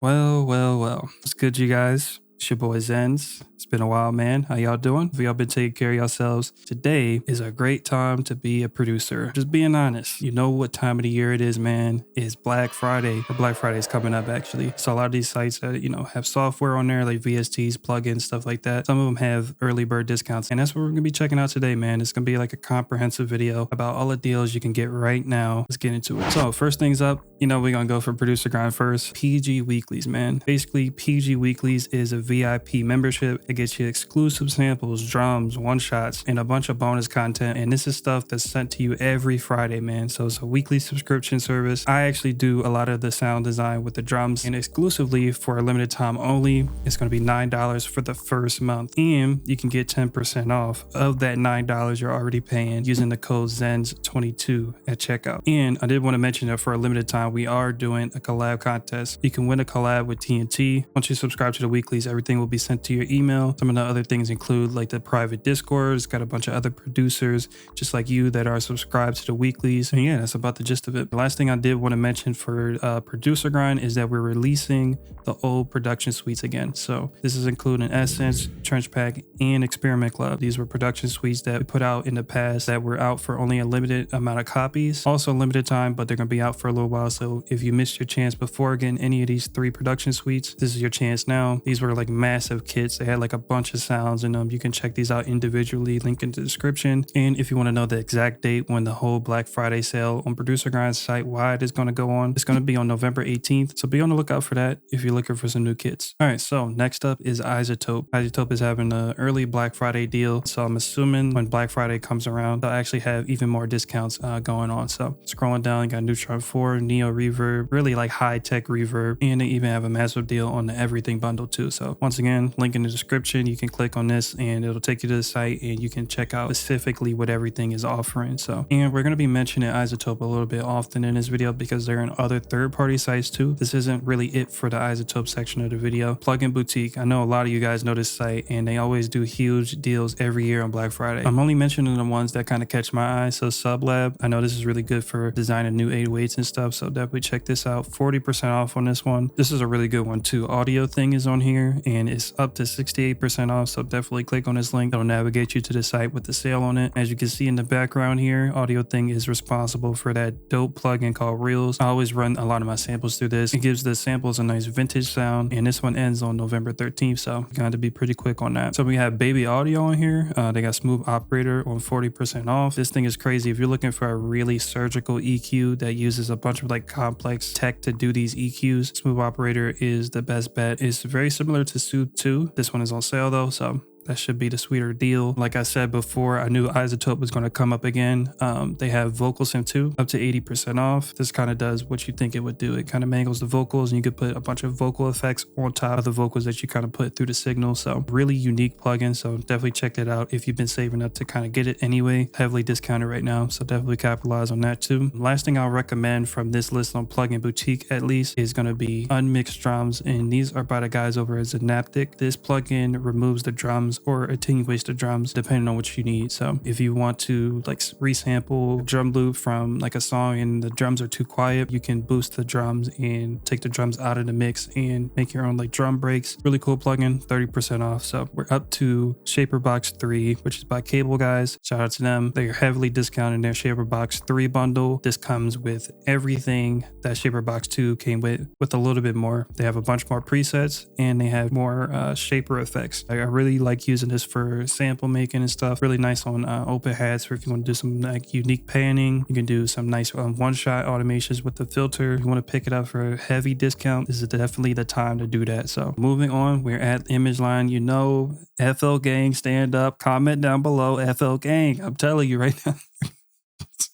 Well. What's good, you guys? It's your boy Zens. It's been a while, man. How y'all doing? Have y'all been taking care of yourselves? Today is a great time to be a producer. Just being honest. You know what time of the year it is, man. It's Black Friday. Or Black Friday is coming up, actually. So a lot of these sites that, have software on there, like VSTs, plugins, stuff like that. Some of them have early bird discounts. And that's what we're going to be checking out today, man. It's going to be like a comprehensive video about all the deals you can get right now. Let's get into it. So first things up, we're going to go for Producer Grind first. PG Weeklies, man. Basically, PG Weeklies is a VIP membership. It gets you exclusive samples, drums, one-shots, and a bunch of bonus content. And this is stuff that's sent to you every Friday, man. So it's a weekly subscription service. I actually do a lot of the sound design with the drums, and exclusively for a limited time only, it's going to be $9 for the first month. And you can get 10% off of that $9 you're already paying using the code ZENS22 at checkout. And I did want to mention that for a limited time, we are doing a collab contest. You can win a collab with TNT. Once you subscribe to the weeklies, everything will be sent to your email. Some of the other things include like the private Discord. It's got a bunch of other producers just like you that are subscribed to the weeklies. And yeah, that's about the gist of it. The last thing I did want to mention for Producer Grind is that we're releasing the old production suites again. So this is including Essence, Trench Pack, and Experiment Club. These were production suites that we put out in the past that were out for only a limited amount of copies. Also limited time, but they're going to be out for a little while. So if you missed your chance before getting any of these 3 production suites, this is your chance now. These were like massive kits. They had like a bunch of sounds in them. You can check these out individually, link in the description. And if you want to know the exact date when the whole Black Friday sale on Producer Grind's site wide is going to go on, it's going to be on November 18th. So be on the lookout for that if you're looking for some new kits. All right, so next up is Isotope. Isotope is having an early Black Friday deal. So I'm assuming when Black Friday comes around, they'll actually have even more discounts going on. So scrolling down, you got Neutron 4, Neo Reverb, really like high-tech reverb. And they even have a massive deal on the Everything bundle too. So once again, link in the description. You can click on this and it'll take you to the site and you can check out specifically what Everything is offering. So, and we're going to be mentioning Isotope a little bit often in this video because they're in other third-party sites too. This isn't really it for the Isotope section of the video. Plugin Boutique. I know a lot of you guys know this site and they always do huge deals every year on Black Friday. I'm only mentioning the ones that kind of catch my eye. So Sublab, I know this is really good for designing new 808s and stuff. So definitely check this out. 40% off on this one. This is a really good one too. Audio Thing is on here and it's up to 68% off. So definitely click on this link. It'll navigate you to the site with the sale on it. As you can see in the background here, Audio Thing is responsible for that dope plugin called Reels. I always run a lot of my samples through this. It gives the samples a nice vintage sound, and this one ends on November 13th, so you got to be pretty quick on that. So we have Baby Audio on here. They got Smooth Operator on 40% off. This thing is crazy. If you're looking for a really surgical EQ that uses a bunch of like complex tech to do these EQs, Smooth Operator is the best bet. It's very similar to Soothe 2. This one is on sale though, so that should be the sweeter deal. Like I said before, I knew Isotope was going to come up again. They have Vocal Synth 2 up to 80% off. This kind of does what you think it would do. It kind of mangles the vocals and you could put a bunch of vocal effects on top of the vocals that you kind of put through the signal. So really unique plugin. So definitely check that out if you've been saving up to kind of get it anyway. Heavily discounted right now. So definitely capitalize on that too. Last thing I'll recommend from this list on Plugin Boutique at least is going to be Unmixed Drums. And these are by the guys over at Synaptic. This plugin removes the drums or attenuates the drums depending on what you need. So if you want to like resample drum loop from like a song and the drums are too quiet, you can boost the drums and take the drums out of the mix and make your own like drum breaks. Really cool plugin, 30% off. So we're up to Shaperbox 3, which is by Cable Guys. Shout out to them. They are heavily discounting their Shaperbox 3 bundle. This comes with everything that Shaperbox 2 came with a little bit more. They have a bunch more presets and they have more shaper effects. I really like using this for sample making and stuff. Really nice on open hats for if you want to do some like unique panning. You can do some nice one-shot automations with the filter. If you want to pick it up for a heavy discount, this is definitely the time to do that. So moving on, we're at Image Line. FL Gang, stand up. Comment down below, FL Gang. I'm telling you right now.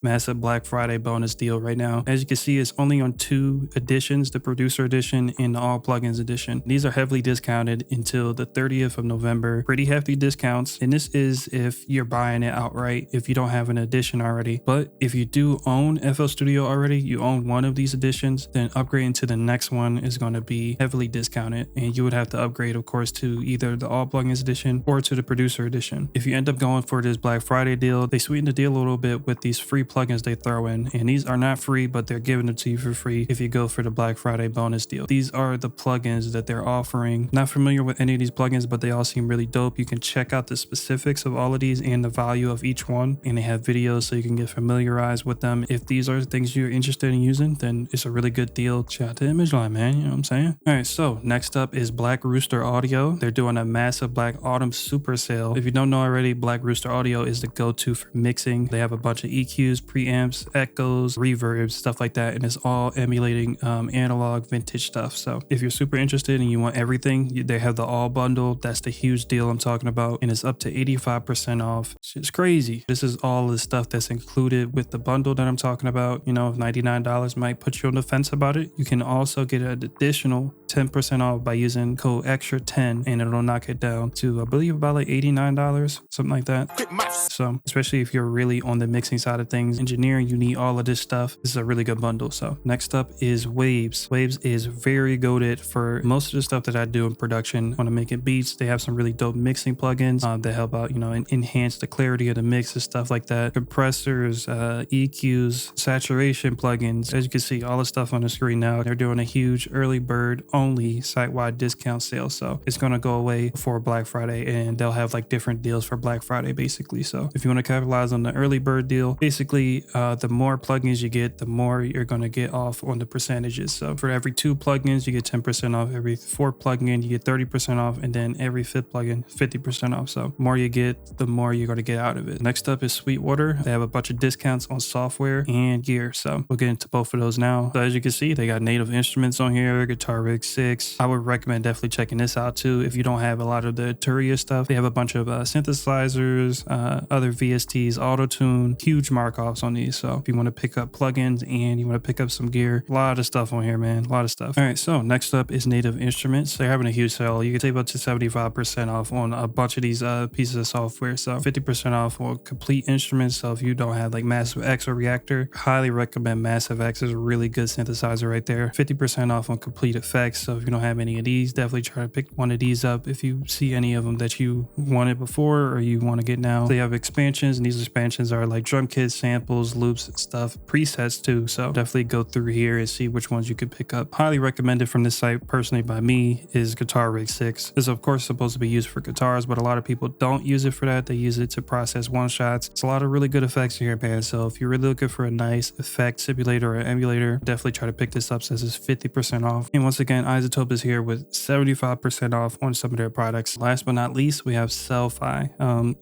Massive Black Friday bonus deal right now. As you can see, it's only on 2 editions, the Producer Edition and the All Plugins Edition. These are heavily discounted until the 30th of November. Pretty hefty discounts. And this is if you're buying it outright, if you don't have an edition already. But if you do own FL Studio already, you own one of these editions, then upgrading to the next one is going to be heavily discounted. And you would have to upgrade, of course, to either the All Plugins Edition or to the Producer Edition. If you end up going for this Black Friday deal, they sweeten the deal a little bit with these free free plugins they throw in, and these are not free, but they're giving it to you for free if you go for the Black Friday bonus deal. These are the plugins that they're offering. Not familiar with any of these plugins, but they all seem really dope. You can check out the specifics of all of these and the value of each one, and they have videos so you can get familiarized with them. If these are things you're interested in using, then it's a really good deal. Shout out to ImageLine, man, you know what I'm saying? All right, so next up is Black Rooster Audio. They're doing a massive Black Autumn super sale. If you don't know already, Black Rooster Audio is the go-to for mixing. They have a bunch of EQs, preamps, echoes, reverbs, stuff like that, and it's all emulating analog vintage stuff. So if you're super interested and you want everything, they have the all bundle. That's the huge deal I'm talking about, and it's up to 85% off. It's crazy. This is all the stuff that's included with the bundle that I'm talking about. You know, if $99 might put you on the fence about it, you can also get an additional 10% off by using code extra10, and it'll knock it down to, I believe, about like $89, something like that. So especially if you're really on the mixing side of things, engineering, you need all of this stuff. This is a really good bundle. So next up is Waves. Waves is very goated for most of the stuff that I do in production. When I'm making beats, they have some really dope mixing plugins that help out, you know, and enhance the clarity of the mix and stuff like that. Compressors, EQs, saturation plugins. As you can see, all the stuff on the screen now, they're doing a huge early bird only site-wide discount sale. So it's going to go away before Black Friday, and they'll have like different deals for Black Friday basically. So if you want to capitalize on the early bird deal, basically the more plugins you get, the more you're going to get off on the percentages. So for every 2 plugins, you get 10% off. Every 4 plugin, you get 30% off, and then every 5th plugin, 50% off. So the more you get, the more you're going to get out of it. Next up is Sweetwater. They have a bunch of discounts on software and gear. So we'll get into both of those now. So as you can see, they got native instruments on here, Guitar Rig 6. I would recommend definitely checking this out too. If you don't have a lot of the Turia stuff, they have a bunch of synthesizers, other VSTs, auto-tune, huge markups on these. So if you want to pick up plugins and you want to pick up some gear, a lot of stuff on here, man, a lot of stuff. All right, so next up is Native Instruments. They're having a huge sale. You can save up to 75% off on a bunch of these pieces of software. So 50% off on complete instruments. So if you don't have like Massive X or Reactor, highly recommend Massive X. Is a really good synthesizer right there. 50% off on complete effects. So if you don't have any of these, definitely try to pick one of these up if you see any of them that you wanted before or you want to get now. They have expansions, and these expansions are like drum kits, samples, loops, and stuff, presets too. So definitely go through here and see which ones you could pick up. Highly recommended from this site personally by me is Guitar Rig 6. This is of course supposed to be used for guitars, but a lot of people don't use it for that. They use it to process one shots. It's a lot of really good effects here, man. So if you're really looking for a nice effect simulator or emulator, definitely try to pick this up since it's 50% off. And once again, Isotope is here with 75% off on some of their products. Last but not least, we have Selfie.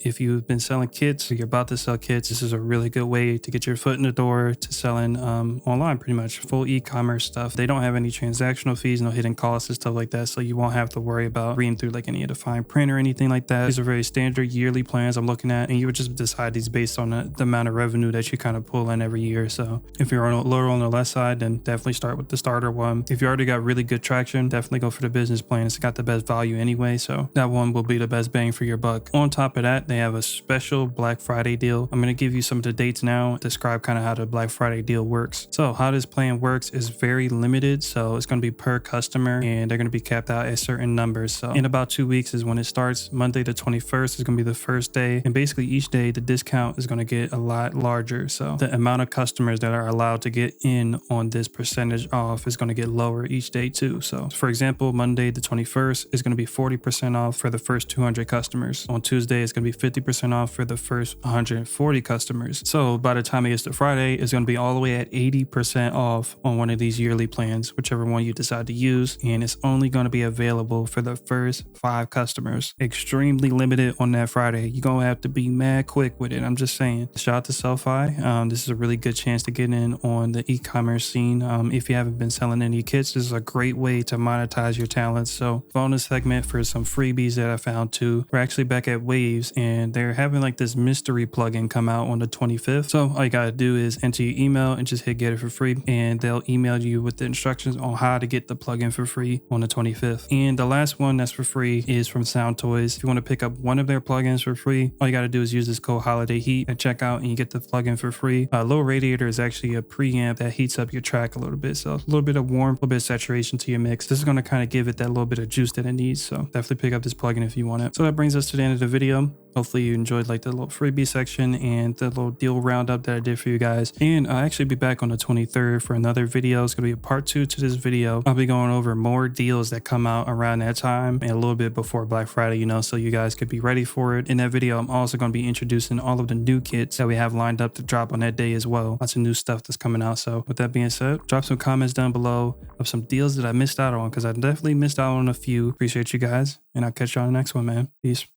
If you've been selling kits or you're about to sell kits, this is a really good way to get your foot in the door to selling online, pretty much full e-commerce stuff. They don't have any transactional fees, no hidden costs and stuff like that, so you won't have to worry about reading through like any of the fine print or anything like that. These are very standard yearly plans I'm looking at, and you would just decide these based on the amount of revenue that you kind of pull in every year. So if you're lower on the less side, then definitely start with the starter one. If you already got really good traction, definitely go for the business plan. It's got the best value anyway, so that one will be the best bang for your buck. On top of that, they have a special Black Friday deal. I'm going to give you some of the dates now, describe kind of how the Black Friday deal works. So how this plan works is very limited, so it's going to be per customer, and they're going to be capped out at certain numbers. So in about 2 weeks is when it starts. Monday the 21st is going to be the first day, and basically each day the discount is going to get a lot larger. So the amount of customers that are allowed to get in on this percentage off is going to get lower each day too. So for example, Monday the 21st is going to be 40% off for the first 200 customers. On Tuesday, it's going to be 50% off for the first 140 customers. So by the time it gets to Friday, it's going to be all the way at 80% off on one of these yearly plans, whichever one you decide to use. And it's only going to be available for the first 5 customers. Extremely limited on that Friday. You're going to have to be mad quick with it. I'm just saying. Shout out to Selfie. This is a really good chance to get in on the e-commerce scene. If you haven't been selling any kits, this is a great way to monetize your talents. So bonus segment for some freebies that I found too. We're actually back at Waves, and they're having like this mystery plugin come out on the 25th. So all you gotta do is enter your email and just hit get it for free, and they'll email you with the instructions on how to get the plugin for free on the 25th. And the last one that's for free is from Sound Toys. If you want to pick up one of their plugins for free, all you gotta do is use this code Holiday Heat at checkout, and you get the plugin for free. Low Radiator is actually a preamp that heats up your track a little bit, so a little bit of warmth, a little bit of saturation to your mix. This is going to kind of give it that little bit of juice that it needs, so definitely pick up this plugin if you want it. So that brings us to the end of the video. Hopefully you enjoyed like the little freebie section and the little deal roundup that I did for you guys. And I'll actually be back on the 23rd for another video. It's going to be a part 2 to this video. I'll be going over more deals that come out around that time and a little bit before Black Friday, you know, so you guys could be ready for it. In that video, I'm also going to be introducing all of the new kits that we have lined up to drop on that day as well. Lots of new stuff that's coming out. So with that being said, drop some comments down below of some deals that I missed out on, because I definitely missed out on a few. Appreciate you guys, and I'll catch you on the next one, man. Peace.